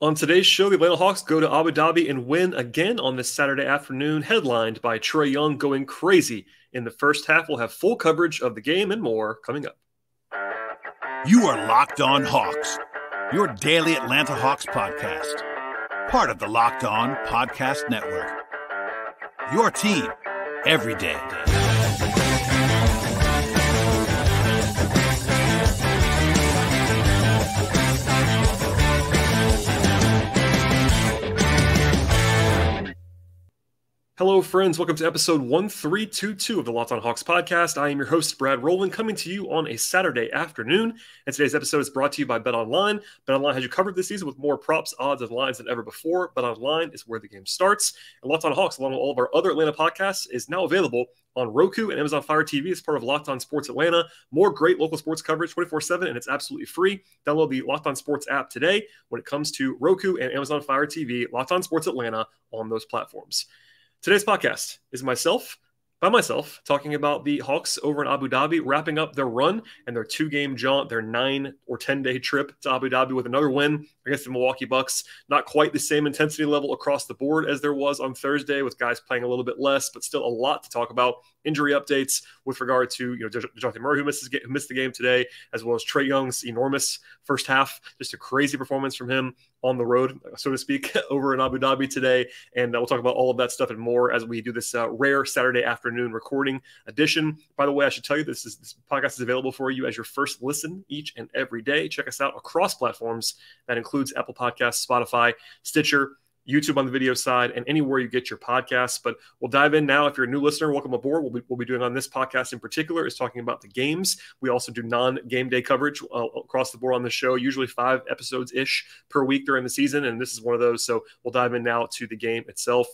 On today's show, the Atlanta Hawks go to Abu Dhabi and win again on this Saturday afternoon, headlined by Trae Young going crazy in the first half. We'll have full coverage of the game and more coming up. You are Locked On Hawks, your daily Atlanta Hawks podcast, part of the Locked On Podcast Network. Your team every day. Hello, friends. Welcome to episode 1322 of the Locked On Hawks podcast. I am your host, Brad Rowland, coming to you on a Saturday afternoon. And today's episode is brought to you by BetOnline. BetOnline has you covered this season with more props, odds, and lines than ever before. BetOnline is where the game starts. And Locked On Hawks, along with all of our other Atlanta podcasts, is now available on Roku and Amazon Fire TV as part of Locked On Sports Atlanta. More great local sports coverage 24/7, and it's absolutely free. Download the Locked On Sports app today when it comes to Roku and Amazon Fire TV. Locked On Sports Atlanta on those platforms. Today's podcast is by myself, talking about the Hawks over in Abu Dhabi, wrapping up their run and their two-game jaunt, their 9 or 10-day trip to Abu Dhabi with another win against the Milwaukee Bucks. Not quite the same intensity level across the board as there was on Thursday, with guys playing a little bit less, but still a lot to talk about. Injury updates with regard to DeJounte Murray, who missed the game today, as well as Trae Young's enormous first half. Just a crazy performance from him on the road, so to speak, over in Abu Dhabi today. And we'll talk about all of that stuff and more as we do this rare Saturday afternoon recording edition. By the way, I should tell you this podcast is available for you as your first listen each and every day. Check us out across platforms. That includes Apple Podcasts, Spotify, Stitcher, YouTube on the video side, and anywhere you get your podcasts. But we'll dive in now. If you're a new listener, welcome aboard. We'll be doing on this podcast in particular is talking about the games. We also do non-game day coverage across the board on the show, usually 5 episodes-ish per week during the season, and this is one of those. So we'll dive in now to the game itself.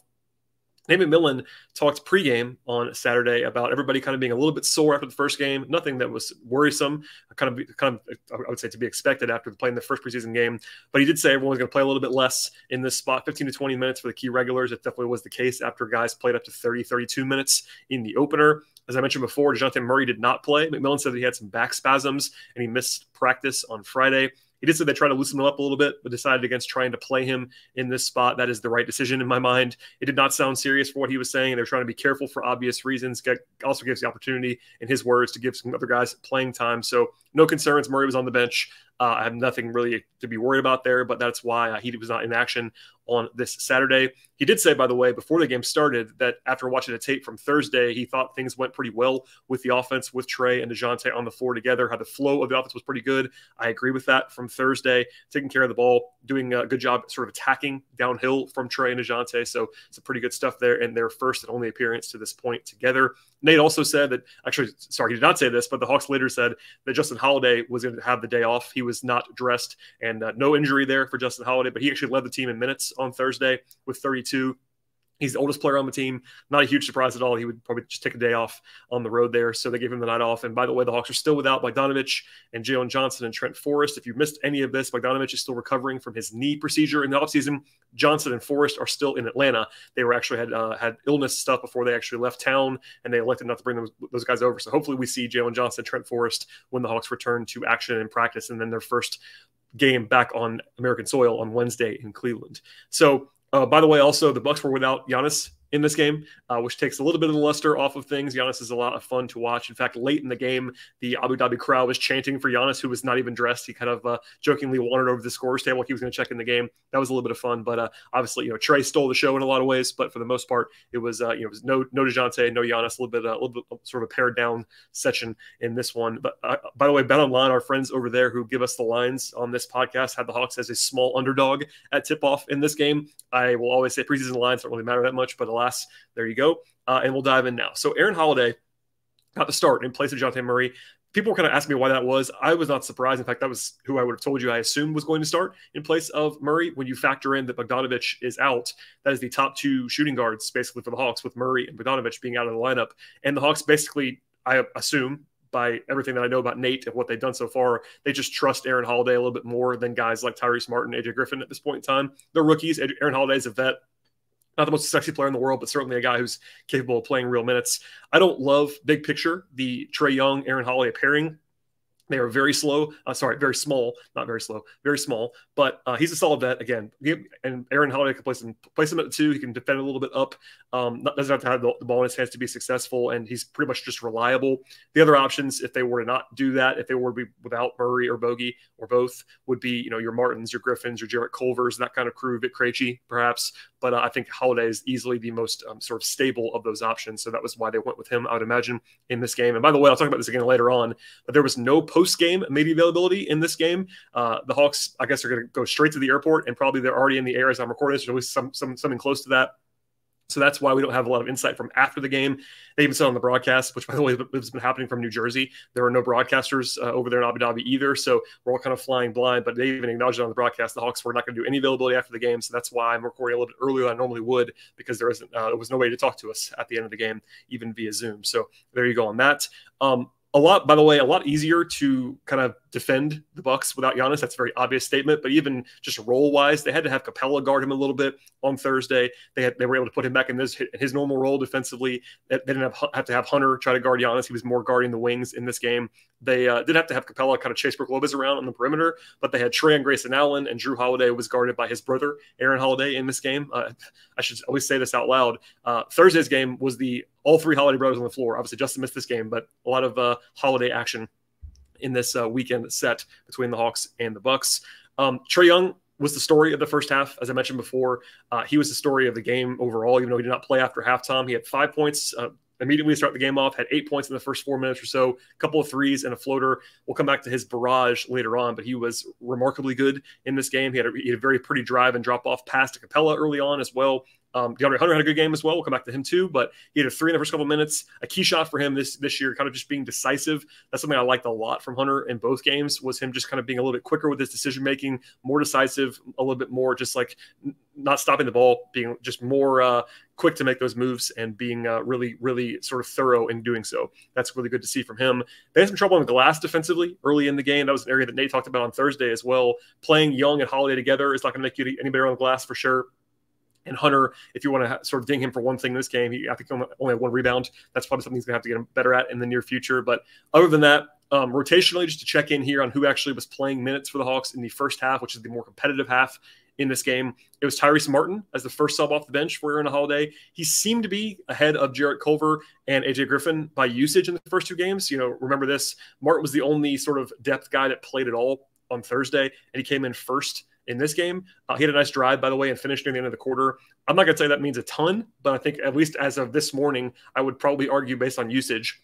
Nate McMillan talked pregame on Saturday about everybody kind of being a little bit sore after the first game. Nothing that was worrisome, kind of I would say to be expected after playing the first preseason game. But he did say everyone's going to play a little bit less in this spot, 15 to 20 minutes for the key regulars. It definitely was the case after guys played up to 30, 32 minutes in the opener. As I mentioned before, DeJounte Murray did not play. McMillan said that he had some back spasms and he missed practice on Friday. He did say they tried to loosen him up a little bit, but decided against trying to play him in this spot. That is the right decision in my mind. It did not sound serious for what he was saying. They're trying to be careful for obvious reasons. Also gives the opportunity, in his words, to give some other guys playing time. So no concerns. Murray was on the bench. I have nothing really to be worried about there, but that's why he was not in action on this Saturday. He did say, by the way, before the game started, that after watching the tape from Thursday, he thought things went pretty well with the offense, with Trae and DeJounte on the floor together, how the flow of the offense was pretty good. I agree with that from Thursday, taking care of the ball, doing a good job sort of attacking downhill from Trae and DeJounte. So some pretty good stuff there in their first and only appearance to this point together. Nate also said that, he did not say this, but the Hawks later said that Justin Holiday was going to have the day off. He was not dressed, and no injury there for Justin Holiday, but he actually led the team in minutes on Thursday with 32. He's the oldest player on the team. Not a huge surprise at all. He would probably just take a day off on the road there, so they gave him the night off. And by the way, the Hawks are still without Bogdanovich and Jalen Johnson and Trent Forrest. If you missed any of this, Bogdanovich is still recovering from his knee procedure in the offseason. Johnson and Forrest are still in Atlanta. They were actually had illness stuff before they actually left town, and they elected not to bring those guys over. So hopefully we see Jalen Johnson and Trent Forrest when the Hawks return to action and practice, and then their first game back on American soil on Wednesday in Cleveland. So by the way, also, the Bucks were without Giannis in this game, which takes a little bit of the luster off of things. Giannis is a lot of fun to watch. In fact, late in the game, the Abu Dhabi crowd was chanting for Giannis, who was not even dressed. He kind of jokingly wandered over the scorer's table like he was going to check in the game. That was a little bit of fun, but obviously, Trae stole the show in a lot of ways. But for the most part, it was it was no DeJounte, no Giannis. A little bit sort of a pared down session in this one. But by the way, BetOnline, our friends over there who give us the lines on this podcast, had the Hawks as a small underdog at tip-off in this game. I will always say preseason lines don't really matter that much, but alas, there you go. And we'll dive in now. So Aaron Holiday got the start in place of DeJounte Murray. People were kind of asking me why that was. I was not surprised. In fact, that was who I would have told you I assumed was going to start in place of Murray. When you factor in that Bogdanovich is out, that is the top 2 shooting guards basically for the Hawks, with Murray and Bogdanovich being out of the lineup. And the Hawks basically, I assume, by everything that I know about Nate and what they've done so far, they just trust Aaron Holiday a little bit more than guys like Tyrese Martin, AJ Griffin at this point in time. They're rookies. Aaron Holiday is a vet. Not the most sexy player in the world, but certainly a guy who's capable of playing real minutes. I don't love, big picture, the Trae Young, Aaron Holiday pairing. They are very slow. Very small, not very slow, very small. But he's a solid vet again. And Aaron Holiday can place him at the 2. He can defend a little bit up. Doesn't have to have the ball in his hands to be successful. And he's pretty much just reliable. The other options, if they were to not do that, if they were to be without Murray or Bogey or both, would be your Martins, your Griffins, your Jarrett Culvers, that kind of crew. Vic Krejci, perhaps. But I think Holiday is easily the most sort of stable of those options. So that was why they went with him, I would imagine, in this game. And by the way, I'll talk about this again later on. But there was no post-game media availability in this game. The Hawks, I guess, are going to go straight to the airport, and probably they're already in the air as I'm recording this. There's always something close to that. So that's why we don't have a lot of insight from after the game. They even said on the broadcast, which, by the way, has been happening from New Jersey. There are no broadcasters over there in Abu Dhabi either, so we're all kind of flying blind. But they even acknowledged it on the broadcast. The Hawks were not going to do any availability after the game, so that's why I'm recording a little bit earlier than I normally would, because there was no way to talk to us at the end of the game, even via Zoom. So there you go on that. A lot easier to kind of defend the Bucks without Giannis. That's a very obvious statement, but even just role-wise, they had to have Capella guard him a little bit on Thursday. They were able to put him back in his normal role defensively. They didn't have to have Hunter try to guard Giannis. He was more guarding the wings in this game. They did have to have Capella kind of chase Brook Lopez around on the perimeter, but they had Trae and Grayson Allen, and Drew Holiday was guarded by his brother, Aaron Holiday, in this game. I should always say this out loud. Thursday's game was all 3 Holiday brothers on the floor. Obviously, Justin missed this game, but a lot of Holiday action in this weekend set between the Hawks and the Bucks. Trae Young was the story of the first half. As I mentioned before, he was the story of the game overall, even though he did not play after halftime. He had 5 points immediately to start the game off, had 8 points in the first 4 minutes or so, a couple of threes and a floater. We'll come back to his barrage later on, but he was remarkably good in this game. He had a very pretty drive and drop-off pass to Capella early on as well. DeAndre Hunter had a good game as well. We'll come back to him too, but he had a 3 in the first couple of minutes. A key shot for him this year, kind of just being decisive. That's something I liked a lot from Hunter in both games, was him just kind of being a little bit quicker with his decision-making, more decisive, a little bit more just like not stopping the ball, being just more quick to make those moves and being really, really sort of thorough in doing so. That's really good to see from him. They had some trouble on the glass defensively early in the game. That was an area that Nate talked about on Thursday as well. Playing Young and Holiday together is not going to make you any better on the glass for sure. And Hunter, if you want to sort of ding him for one thing in this game, I think he only had 1 rebound. That's probably something he's going to have to get better at in the near future. But other than that, rotationally, just to check in here on who actually was playing minutes for the Hawks in the first half, which is the more competitive half in this game, it was Tyrese Martin as the first sub off the bench for Aaron Holiday. He seemed to be ahead of Jarrett Culver and AJ Griffin by usage in the first 2 games. Remember this, Martin was the only sort of depth guy that played at all on Thursday, and he came in first in this game. He had a nice drive, by the way, and finished near the end of the quarter. I'm not going to say that means a ton, but I think at least as of this morning, I would probably argue based on usage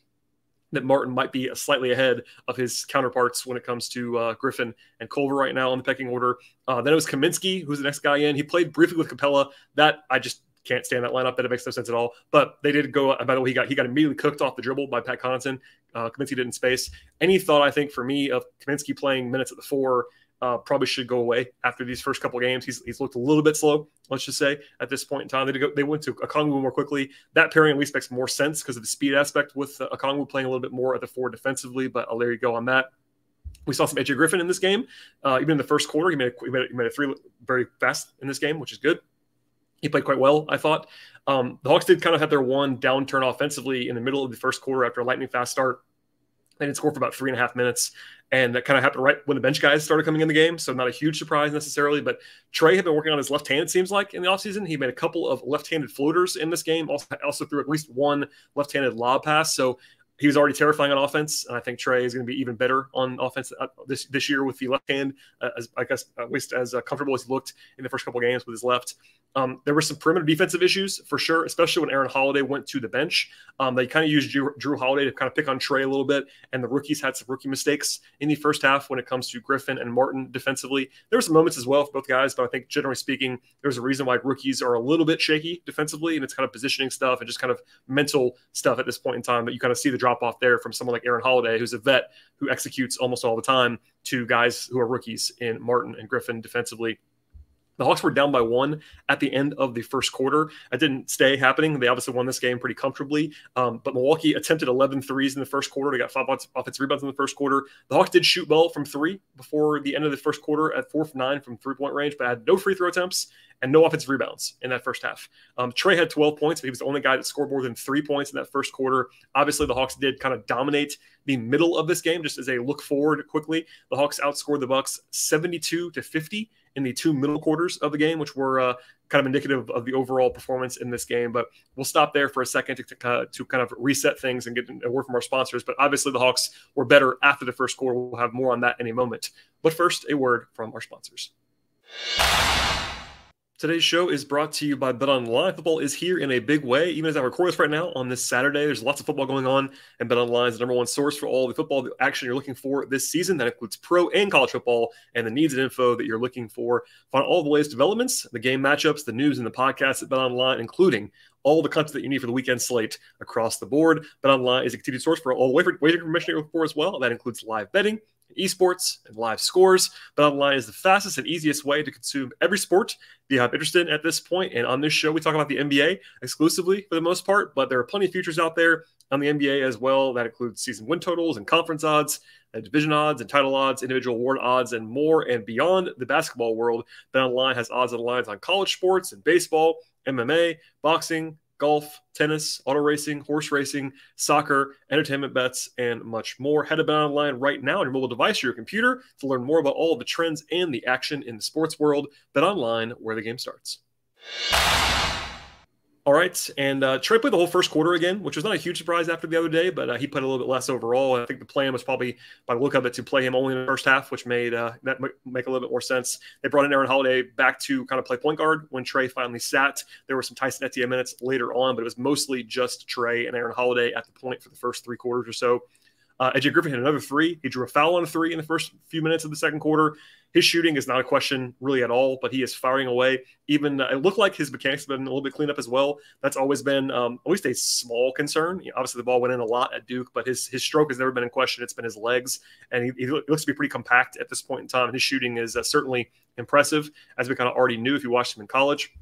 that Martin might be slightly ahead of his counterparts when it comes to Griffin and Culver right now on the pecking order. Then it was Kaminsky, who's the next guy in. He played briefly with Capella. That I just can't stand that lineup. That makes no sense at all. But they did go. By the way, he got immediately cooked off the dribble by Pat Connaughton. Kaminsky did in space. Any thought, I think, for me of Kaminsky playing minutes at the 4 probably should go away after these first couple games. He's looked a little bit slow, let's just say, at this point in time. They went to Okongwu more quickly. That pairing at least makes more sense because of the speed aspect with Okongwu playing a little bit more at the 4 defensively, but I'll let you go on that. We saw some AJ Griffin in this game. Even in the first quarter, he made a 3 very fast in this game, which is good. He played quite well, I thought. The Hawks did kind of have their one downturn offensively in the middle of the first quarter after a lightning fast start. They didn't score for about 3.5 minutes, and that kind of happened right when the bench guys started coming in the game, so not a huge surprise necessarily, but Trae had been working on his left hand, it seems like, in the offseason. He made a couple of left-handed floaters in this game, also threw at least 1 left-handed lob pass, so he was already terrifying on offense, and I think Trae is going to be even better on offense this year with the left hand, at least as comfortable as he looked in the first couple of games with his left. There were some perimeter defensive issues for sure, especially when Aaron Holiday went to the bench. They kind of used Drew Holiday to kind of pick on Trae a little bit, and the rookies had some rookie mistakes in the first half when it comes to Griffin and Martin defensively. There were some moments as well for both guys, but I think generally speaking, there's a reason why rookies are a little bit shaky defensively, and it's kind of positioning stuff and just kind of mental stuff at this point in time. But you kind of see the drop off there from someone like Aaron Holiday, who's a vet who executes almost all the time, to guys who are rookies in Martin and Griffin defensively. The Hawks were down by 1 at the end of the first quarter. That didn't stay happening. They obviously won this game pretty comfortably. But Milwaukee attempted 11 threes in the first quarter. They got 5 offensive rebounds in the first quarter. The Hawks did shoot well from 3 before the end of the first quarter at 4 of 9 from three-point range, but had no free throw attempts and no offensive rebounds in that first half. Trae had 12 points, but he was the only guy that scored more than 3 points in that first quarter. Obviously, the Hawks did kind of dominate the middle of this game. Just as a look forward quickly, the Hawks outscored the Bucks 72-50 in the 2 middle quarters of the game, which were kind of indicative of the overall performance in this game. But we'll stop there for a second to kind of reset things and get a word from our sponsors. But obviously, the Hawks were better after the first quarter. We'll have more on that in a moment. But first, a word from our sponsors. Today's show is brought to you by BetOnline. Football is here in a big way. Even as I record this right now on this Saturday, there's lots of football going on, and BetOnline is the #1 source for all the football action you're looking for this season. That includes pro and college football and the needs and info that you're looking for. Find all the latest developments, the game matchups, the news, and the podcasts at BetOnline, including all the content that you need for the weekend slate across the board. BetOnline is a continued source for all the wager information you're looking for as well. That includes live betting, esports, and live scores. BetOnline is the fastest and easiest way to consume every sport that you have interest in at this point. And on this show, we talk about the NBA exclusively for the most part, but there are plenty of futures out there on the NBA as well. That includes season win totals and conference odds, and division odds and title odds, individual award odds, and more. And beyond the basketball world, BetOnline has odds and lines on college sports and baseball, MMA, boxing, golf, tennis, auto racing, horse racing, soccer, entertainment bets, and much more. Head to BetOnline right now on your mobile device or your computer to learn more about all of the trends and the action in the sports world. BetOnline, where the game starts. All right, and Trae played the whole first quarter again, which was not a huge surprise after the other day, but he played a little bit less overall. I think the plan was probably, by the look of it, to play him only in the first half, which made that make a little bit more sense. They brought in Aaron Holiday back to kind of play point guard when Trae finally sat. There were some Tyson Etienne minutes later on, but it was mostly just Trae and Aaron Holiday at the point for the first 3 quarters or so. AJ Griffin hit another 3. He drew a foul on a 3 in the first few minutes of the second quarter. His shooting is not a question really at all, but he is firing away. Even it looked like his mechanics have been a little bit cleaned up as well. That's always been at least a small concern. Obviously, the ball went in a lot at Duke, but his stroke has never been in question. It's been his legs, and he looks to be pretty compact at this point in time. His shooting is certainly impressive, as we kind of already knew if you watched him in college.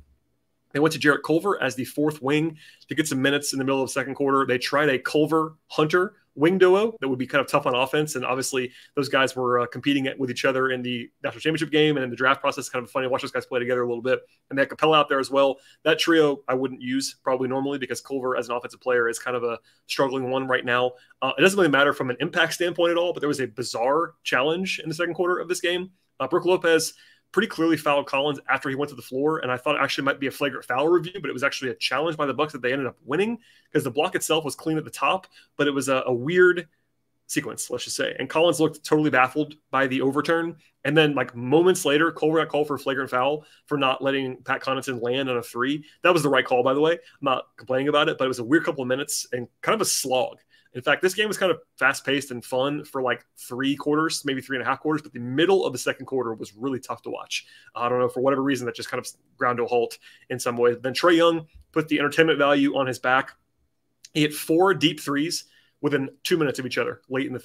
They went to Jarrett Culver as the 4th wing to get some minutes in the middle of the second quarter. They tried a Culver-Hunter wing duo that would be kind of tough on offense, and obviously those guys were competing with each other in the national championship game and in the draft process. Kind of funny to watch those guys play together a little bit, and they had Capella out there as well. That trio I wouldn't use probably normally because Culver as an offensive player is kind of a struggling one right now. It doesn't really matter from an impact standpoint at all, but there was a bizarre challenge in the second quarter of this game. Brook Lopez pretty clearly fouled Collins after he went to the floor, and I thought it actually might be a flagrant foul review, but it was actually a challenge by the Bucks that they ended up winning because the block itself was clean at the top, but it was a weird sequence, let's just say. And Collins looked totally baffled by the overturn, and then like moments later, Culver got called for a flagrant foul for not letting Pat Connaughton land on a 3. That was the right call, by the way. I'm not complaining about it, but it was a weird couple of minutes and kind of a slog. In fact, this game was kind of fast-paced and fun for like 3 quarters, maybe 3.5 quarters, but the middle of the second quarter was really tough to watch. I don't know, for whatever reason, that just kind of ground to a halt in some ways. Then Trae Young put the entertainment value on his back. He hit 4 deep threes within 2 minutes of each other late in the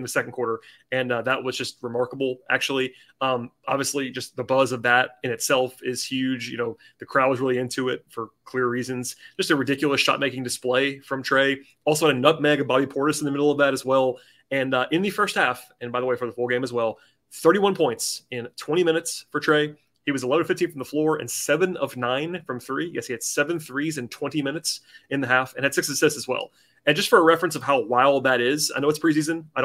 second quarter. And that was just remarkable, actually. Obviously, just the buzz of that in itself is huge. You know, the crowd was really into it for clear reasons. Just a ridiculous shot-making display from Trae. Also had a nutmeg of Bobby Portis in the middle of that as well. And in the first half, and by the way, for the full game as well, 31 points in 20 minutes for Trae. He was 11 of 15 from the floor and 7 of 9 from 3. Yes, he had 7 threes in 20 minutes in the half and had 6 assists as well. And just for a reference of how wild that is, I know it's preseason. I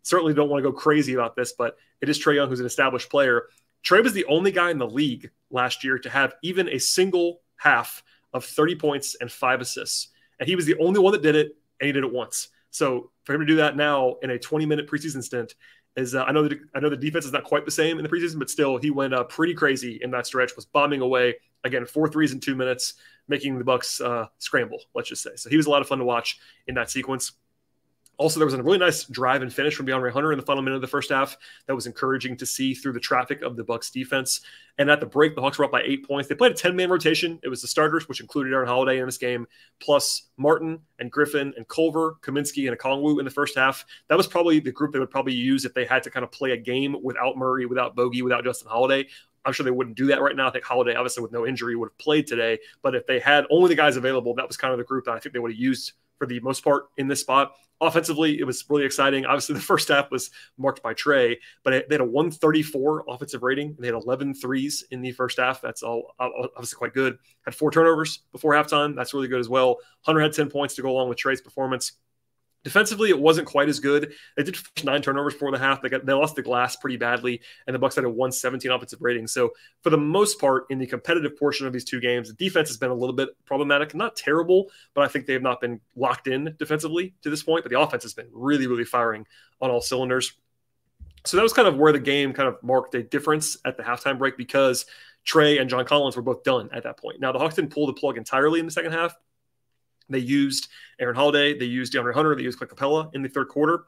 certainly don't want to go crazy about this, but it is Trae Young, who's an established player. Trae was the only guy in the league last year to have even a single half of 30 points and 5 assists. And he was the only one that did it, and he did it once. So for him to do that now in a 20-minute preseason stint is I know the defense is not quite the same in the preseason, but still he went pretty crazy in that stretch, was bombing away. Again, 4 threes in 2 minutes, making the Bucks scramble, let's just say. So he was a lot of fun to watch in that sequence. Also, there was a really nice drive and finish from DeAndre Hunter in the final minute of the first half that was encouraging to see through the traffic of the Bucks defense. And at the break, the Hawks were up by 8 points. They played a 10-man rotation. It was the starters, which included Aaron Holiday in this game, plus Martin and Griffin and Culver, Kaminsky, and Okongwu in the first half. That was probably the group they would probably use if they had to kind of play a game without Murray, without Bogey, without Justin Holiday. I'm sure they wouldn't do that right now. I think Holiday, obviously with no injury, would have played today. But if they had only the guys available, that was kind of the group that I think they would have used for the most part in this spot. Offensively, it was really exciting. Obviously, the first half was marked by Trae, but they had a 134 offensive rating, and they had 11 threes in the first half. That's all obviously quite good. Had 4 turnovers before halftime. That's really good as well. Hunter had 10 points to go along with Trae's performance. Defensively, it wasn't quite as good. They did 9 turnovers before the half. They lost the glass pretty badly, and the Bucks had a 117 offensive rating. So for the most part, in the competitive portion of these two games, the defense has been a little bit problematic. Not terrible, but I think they have not been locked in defensively to this point. But the offense has been really, really firing on all cylinders. So that was kind of where the game kind of marked a difference at the halftime break, because Trae and John Collins were both done at that point. Now, the Hawks didn't pull the plug entirely in the second half. They used Aaron Holiday, they used DeAndre Hunter, they used Clint Capella in the third quarter.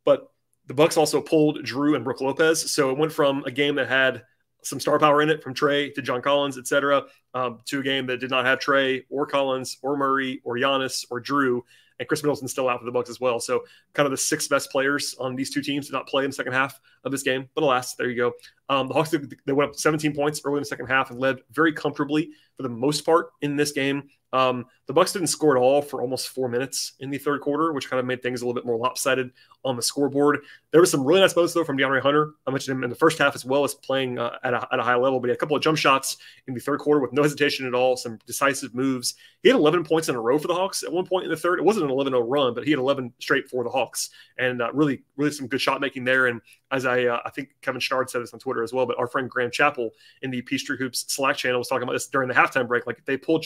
But the Bucks also pulled Drew and Brook Lopez. So it went from a game that had some star power in it from Trae to John Collins, et cetera, to a game that did not have Trae or Collins or Murray or Giannis or Drew. And Chris Middleton's still out for the Bucks as well. So kind of the 6 best players on these two teams did not play in the second half of this game. But alas, there you go. The Hawks, they went up 17 points early in the second half and led very comfortably for the most part in this game. The Bucks didn't score at all for almost 4 minutes in the third quarter, which kind of made things a little bit more lopsided on the scoreboard. There was some really nice moments, though, from DeAndre Hunter. I mentioned him in the first half as well as playing at a high level, but he had a couple of jump shots in the third quarter with no hesitation at all, some decisive moves. He had 11 points in a row for the Hawks at one point in the third. It wasn't an 11-0 run, but he had 11 straight for the Hawks, and really, really some good shot making there. And as I think Kevin Schnard said this on Twitter as well, but our friend Graham Chappell in the Peachtree Hoops Slack channel was talking about this during the halftime break. Like, if they pull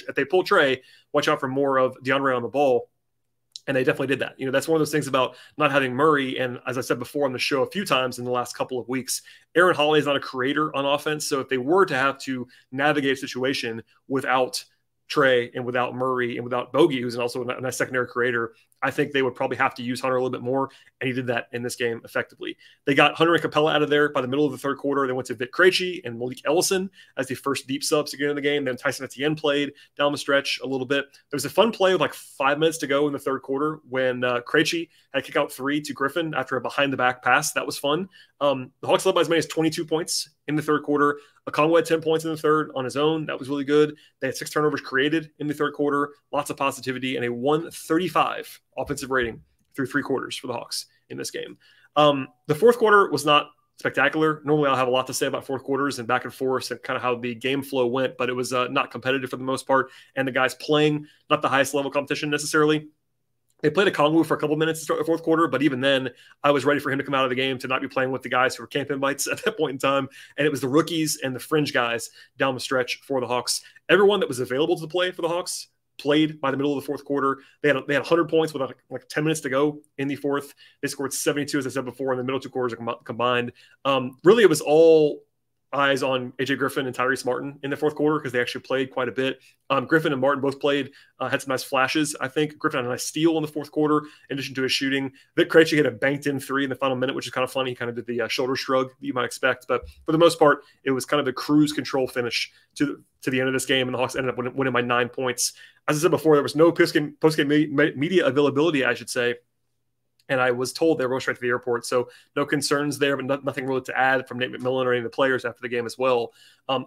Trae, watch out for more of DeAndre on the ball. And they definitely did that. You know, that's one of those things about not having Murray. And as I said before on the show a few times in the last couple of weeks, Aaron Holiday is not a creator on offense. So if they were to have to navigate a situation without Trae and without Murray and without Bogey, who's also a nice secondary creator, I think they would probably have to use Hunter a little bit more, and he did that in this game effectively. They got Hunter and Capella out of there by the middle of the third quarter. They went to Vic Krejci and Malik Ellison as the first deep subs to get in the game. Then Tyson Etienne played down the stretch a little bit. There was a fun play with like 5 minutes to go in the third quarter when Krejci had a kick out 3 to Griffin after a behind-the-back pass. That was fun. The Hawks led by as many as 22 points in the third quarter. Okongwu had 10 points in the third on his own. That was really good. They had 6 turnovers created in the third quarter, lots of positivity, and a 135 offensive rating through 3 quarters for the Hawks in this game. The fourth quarter was not spectacular. Normally I'll have a lot to say about fourth quarters and back and forth and kind of how the game flow went, but it was not competitive for the most part. And the guys playing, not the highest level competition necessarily. They played Okongwu for a couple minutes to start the fourth quarter, but even then, I was ready for him to come out of the game to not be playing with the guys who were camp invites at that point in time. And it was the rookies and the fringe guys down the stretch for the Hawks. Everyone that was available to play for the Hawks played by the middle of the fourth quarter. They had 100 points with like 10 minutes to go in the fourth. They scored 72, as I said before, in the middle 2 quarters combined. Really, it was all eyes on AJ Griffin and Tyrese Martin in the fourth quarter because they actually played quite a bit. Griffin and Martin both played, had some nice flashes. I think Griffin had a nice steal in the fourth quarter in addition to his shooting. Vic Krejci had a banked-in 3 in the final minute, which is kind of funny. He kind of did the shoulder shrug that you might expect. But for the most part, it was kind of a cruise control finish to the end of this game, and the Hawks ended up winning by 9 points. As I said before, there was no post-game media availability, I should say. And I was told they were going straight to the airport. So no concerns there, but nothing really to add from Nate McMillan or any of the players after the game as well.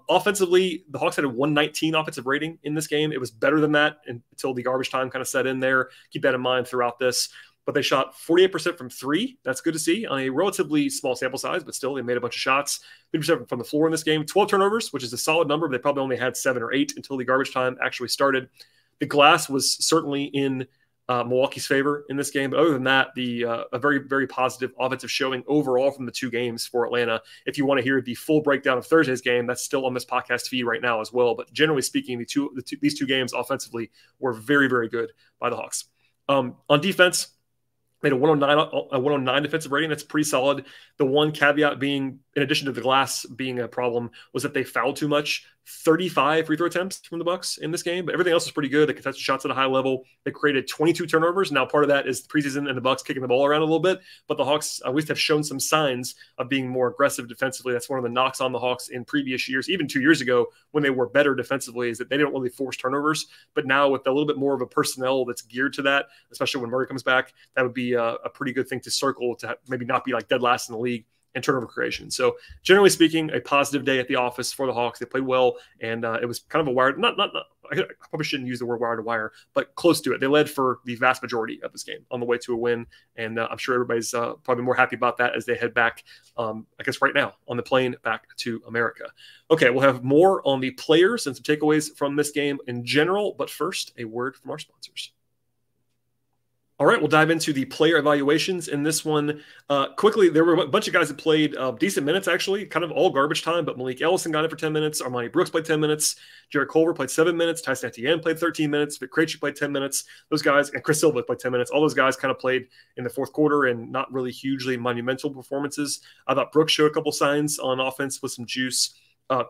Offensively, the Hawks had a 119 offensive rating in this game. It was better than that until the garbage time kind of set in there. Keep that in mind throughout this. But they shot 48% from 3. That's good to see on a relatively small sample size, but still they made a bunch of shots. 50% from the floor in this game. 12 turnovers, which is a solid number, but they probably only had 7 or 8 until the garbage time actually started. The glass was certainly in Milwaukee's favor in this game. But other than that, a very, very positive offensive showing overall from the 2 games for Atlanta. If you want to hear the full breakdown of Thursday's game, that's still on this podcast feed right now as well. But generally speaking, these 2 games offensively were very, very good by the Hawks. On defense, they had a 109 defensive rating. That's pretty solid. The one caveat being, in addition to the glass being a problem, was that they fouled too much. 35 free throw attempts from the Bucks in this game, but everything else was pretty good. They contested shots at a high level. They created 22 turnovers. Now, part of that is the preseason and the Bucks kicking the ball around a little bit, but the Hawks at least have shown some signs of being more aggressive defensively. That's one of the knocks on the Hawks in previous years, even 2 years ago when they were better defensively, is that they don't really force turnovers. But now with a little bit more of a personnel that's geared to that, especially when Murray comes back, that would be a pretty good thing to circle to maybe not be like dead last in the league and turnover creation. So generally speaking, a positive day at the office for the Hawks. They played well, and it was kind of a wired, I probably shouldn't use the word wire to wire, but close to it. They led for the vast majority of this game on the way to a win, and I'm sure everybody's probably more happy about that as they head back, I guess right now, on the plane back to America. Okay, we'll have more on the players and some takeaways from this game in general, but first, a word from our sponsors. All right, we'll dive into the player evaluations in this one. Quickly, there were a bunch of guys that played decent minutes, actually, kind of all garbage time, but Malik Ellison got in for 10 minutes. Armani Brooks played 10 minutes. Jarrett Culver played 7 minutes. Tyson Etienne played 13 minutes. Vic Krejci played 10 minutes. Those guys, and Chris Silva played 10 minutes. All those guys kind of played in the fourth quarter and not really hugely monumental performances. I thought Brooks showed a couple signs on offense with some juice.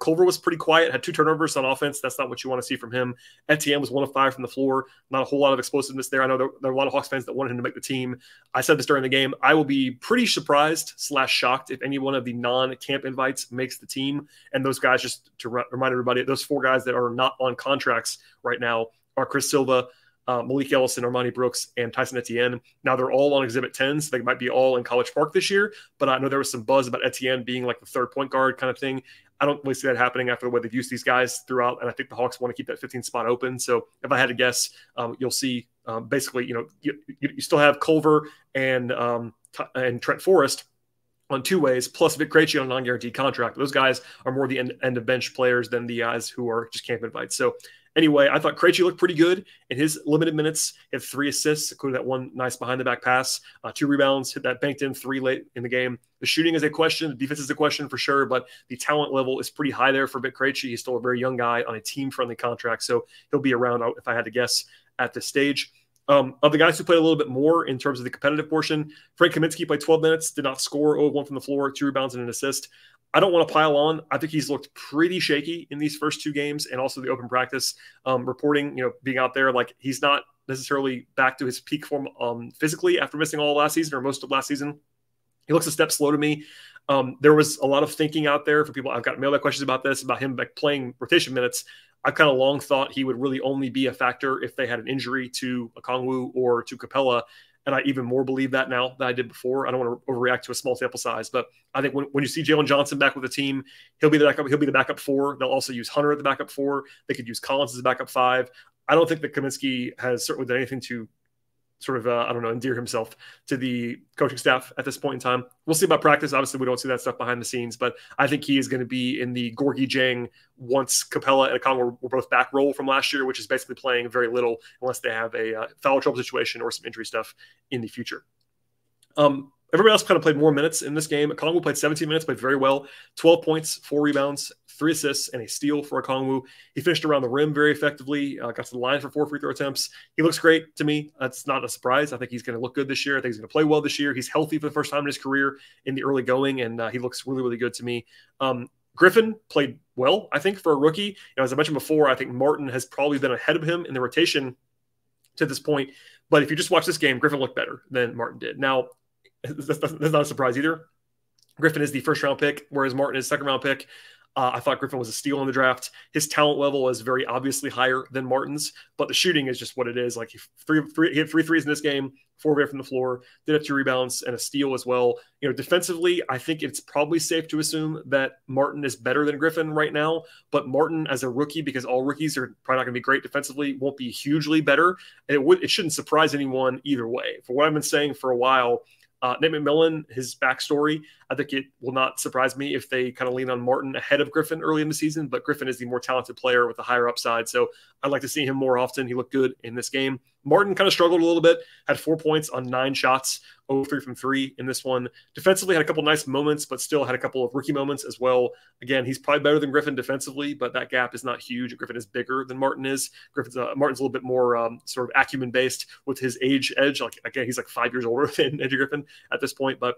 Culver was pretty quiet, had 2 turnovers on offense. That's not what you want to see from him. Etienne was 1 of 5 from the floor. Not a whole lot of explosiveness there. I know there are a lot of Hawks fans that wanted him to make the team. I said this during the game. I will be pretty surprised / shocked if any one of the non-camp invites makes the team. And those guys, just to remind everybody, those 4 guys that are not on contracts right now are Chris Silva, Malik Ellison, Armani Brooks, and Tyson Etienne. Now, they're all on Exhibit 10, so they might be all in College Park this year, but I know there was some buzz about Etienne being like the 3rd point guard kind of thing. I don't really see that happening after the way they've used these guys throughout, and I think the Hawks want to keep that 15th spot open. So if I had to guess, you'll see basically, you still have Culver and Trent Forrest on 2 ways, plus Vic Krejci on a non-guaranteed contract. Those guys are more the end of bench players than the guys who are just camp invites. So anyway, I thought Krejci looked pretty good in his limited minutes. He had 3 assists, including that 1 nice behind-the-back pass, 2 rebounds, hit that banked in 3 late in the game. The shooting is a question. The defense is a question for sure, but the talent level is pretty high there for Vic Krejci. He's still a very young guy on a team-friendly contract, so he'll be around, if I had to guess, at this stage. Of the guys who played a little bit more in terms of the competitive portion, Frank Kaminsky played 12 minutes, did not score, 0-1 from the floor, 2 rebounds and an assist. I don't want to pile on. I think he's looked pretty shaky in these first 2 games, and also the open practice reporting, being out there. Like, he's not necessarily back to his peak form physically after missing all last season or most of last season. He looks a step slow to me. There was a lot of thinking out there for people. I've got mailbag questions about this, about him playing rotation minutes. I've kind of long thought he would really only be a factor if they had an injury to Okongwu or to Capella. And I even more believe that now than I did before. I don't want to overreact to a small sample size, but I think when you see Jalen Johnson back with the team, he'll be the backup. He'll be the backup 4. They'll also use Hunter at the backup 4. They could use Collins as a backup 5. I don't think that Kaminsky has certainly done anything to sort of, endear himself to the coaching staff at this point in time. We'll see about practice. Obviously, we don't see that stuff behind the scenes, but I think he is going to be in the Gorgui Dieng once Capella and Okongwu were both back role from last year, which is basically playing very little unless they have a foul trouble situation or some injury stuff in the future. Everybody else kind of played more minutes in this game. Okongwu played 17 minutes, played very well. 12 points, 4 rebounds, 3 assists, and a steal for Okongwu. He finished around the rim very effectively, got to the line for 4 free throw attempts. He looks great to me. That's not a surprise. I think he's going to look good this year. I think he's going to play well this year. He's healthy for the first time in his career in the early going, and he looks really, really good to me. Griffin played well, I think, for a rookie. As I mentioned before, I think Martin has probably been ahead of him in the rotation to this point. But if you just watch this game, Griffin looked better than Martin did. Now, that's not a surprise either. Griffin is the 1st-round pick, whereas Martin is 2nd-round pick. I thought Griffin was a steal in the draft. His talent level is very obviously higher than Martin's, but the shooting is just what it is. Like, he hit 3 threes in this game, 4 away from the floor, did have 2 rebounds and a steal as well. Defensively, I think it's probably safe to assume that Martin is better than Griffin right now, but Martin as a rookie, because all rookies are probably not going to be great defensively, won't be hugely better. And it shouldn't surprise anyone either way. For what I've been saying for a while, Nate McMillan, his backstory, I think it will not surprise me if they kind of lean on Martin ahead of Griffin early in the season, but Griffin is the more talented player with a higher upside, so I'd like to see him more often. He looked good in this game. Martin kind of struggled a little bit, had 4 points on 9 shots, 0-3 from 3 in this one. Defensively had a couple nice moments, but still had a couple of rookie moments as well. Again, he's probably better than Griffin defensively, but that gap is not huge. Griffin is bigger than Martin is. Martin's a little bit more sort of acumen-based with his age edge. Like, again, he's like 5 years older than Andrew Griffin at this point, but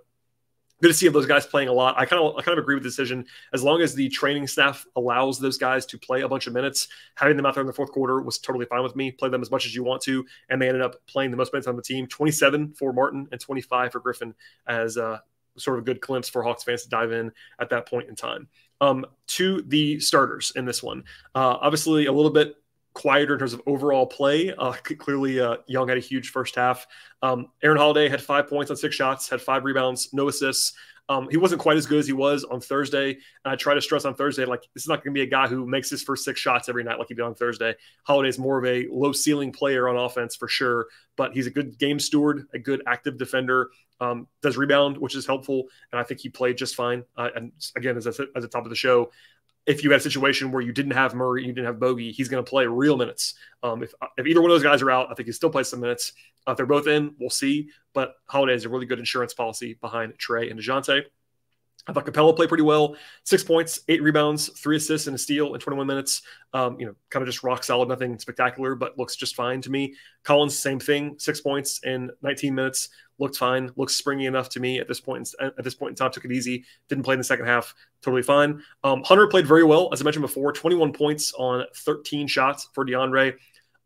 good to see those guys playing a lot. I kind of agree with the decision. As long as the training staff allows those guys to play a bunch of minutes, having them out there in the fourth quarter was totally fine with me. Play them as much as you want to, and they ended up playing the most minutes on the team, 27 for Martin and 25 for Griffin, as sort of a good glimpse for Hawks fans to dive in at that point in time. To the starters in this one, obviously a little bit quieter in terms of overall play. Clearly, Young had a huge first half. Aaron Holiday had 5 points on 6 shots, had 5 rebounds, no assists. He wasn't quite as good as he was on Thursday. And I try to stress on Thursday, like, this is not going to be a guy who makes his first 6 shots every night like he did on Thursday. Holiday's more of a low ceiling player on offense for sure, but he's a good game steward, a good active defender, does rebound, which is helpful. And I think he played just fine. And again, as I said at the top of the show, if you had a situation where you didn't have Murray, you didn't have Bogey, he's going to play real minutes. If either one of those guys are out, I think he still plays some minutes. If they're both in, we'll see. But Holiday is a really good insurance policy behind Trae and DeJounte. I thought Capella played pretty well. 6 points, 8 rebounds, 3 assists, and a steal in 21 minutes. Kind of just rock solid, nothing spectacular, but looks just fine to me. Collins, same thing, 6 points in 19 minutes. Looked fine, looks springy enough to me at this point. At this point in time, took it easy. Didn't play in the second half, totally fine. Hunter played very well, as I mentioned before. 21 points on 13 shots for DeAndre.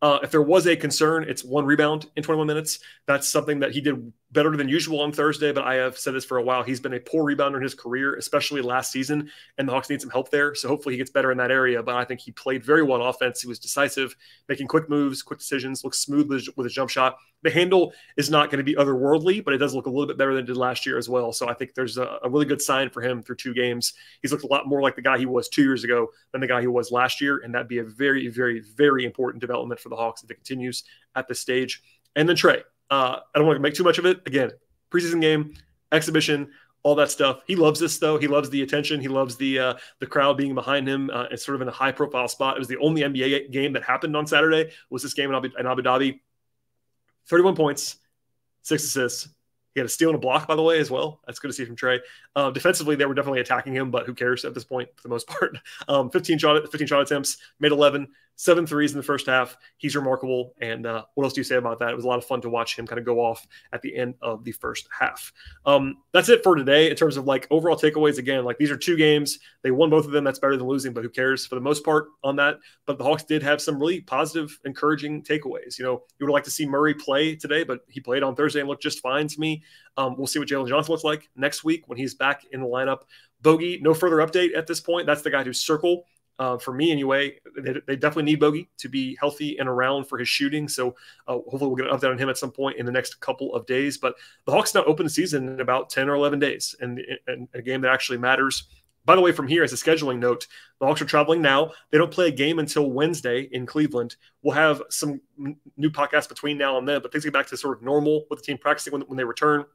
If there was a concern, it's 1 rebound in 21 minutes. That's something that he did better than usual on Thursday, but I have said this for a while. He's been a poor rebounder in his career, especially last season, and the Hawks need some help there. So hopefully he gets better in that area, but I think he played very well on offense. He was decisive, making quick moves, quick decisions, looks smooth with his jump shot. The handle is not going to be otherworldly, but it does look a little bit better than it did last year as well. So I think there's a really good sign for him through 2 games. He's looked a lot more like the guy he was 2 years ago than the guy he was last year, and that'd be a very, very, very important development for the Hawks if it continues at this stage. And then Trae. I don't want to make too much of it. Again, preseason game, exhibition, all that stuff. He loves this, though. He loves the attention. He loves the crowd being behind him. It's sort of in a high-profile spot. It was the only NBA game that happened on Saturday, was this game in Abu Dhabi. 31 points, 6 assists. He had a steal and a block, by the way, as well. That's good to see from Trae. Defensively, they were definitely attacking him, but who cares at this point for the most part? 15 shot attempts, made 11, 7 threes in the first half. He's remarkable. And what else do you say about that? It was a lot of fun to watch him kind of go off at the end of the first half. That's it for today in terms of like overall takeaways. Again, like these are 2 games. They won both of them. That's better than losing, but who cares for the most part on that. But the Hawks did have some really positive, encouraging takeaways. You would like to see Murray play today, but he played on Thursday and looked just fine to me. We'll see what Jalen Johnson looks like next week when he's back in the lineup. Bogey, no further update at this point. That's the guy to circle. For me anyway. They definitely need Bogey to be healthy and around for his shooting. So hopefully we'll get an update on him at some point in the next couple of days. But the Hawks now open the season in about 10 or 11 days, and a game that actually matters. By the way, from here, as a scheduling note, the Hawks are traveling now. They don't play a game until Wednesday in Cleveland. We'll have some new podcasts between now and then, but things get back to sort of normal with the team practicing when they return.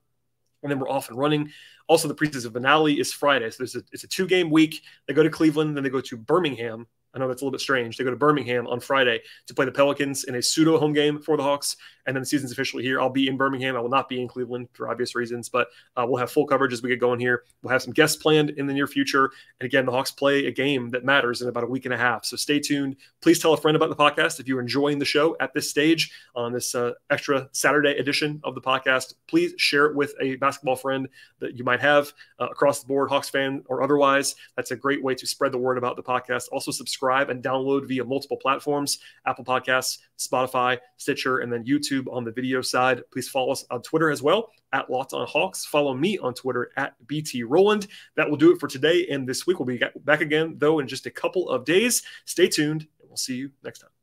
And then we're off and running. Also, the preseason finale is Friday. So it's a 2-game week. They go to Cleveland, then they go to Birmingham. I know that's a little bit strange. They go to Birmingham on Friday to play the Pelicans in a pseudo home game for the Hawks. And then the season's officially here. I'll be in Birmingham. I will not be in Cleveland for obvious reasons, but we'll have full coverage as we get going here. We'll have some guests planned in the near future. And again, the Hawks play a game that matters in about a week and a half. So stay tuned. Please tell a friend about the podcast. If you're enjoying the show at this stage on this extra Saturday edition of the podcast, please share it with a basketball friend that you might have across the board, Hawks fan or otherwise. That's a great way to spread the word about the podcast. Also subscribe and download via multiple platforms, Apple Podcasts, Spotify, Stitcher, and then YouTube on the video side. Please follow us on Twitter as well, at Locked On Hawks. Follow me on Twitter at BT Rowland. That will do it for today and this week. We'll be back again, though, in just a couple of days. Stay tuned, and we'll see you next time.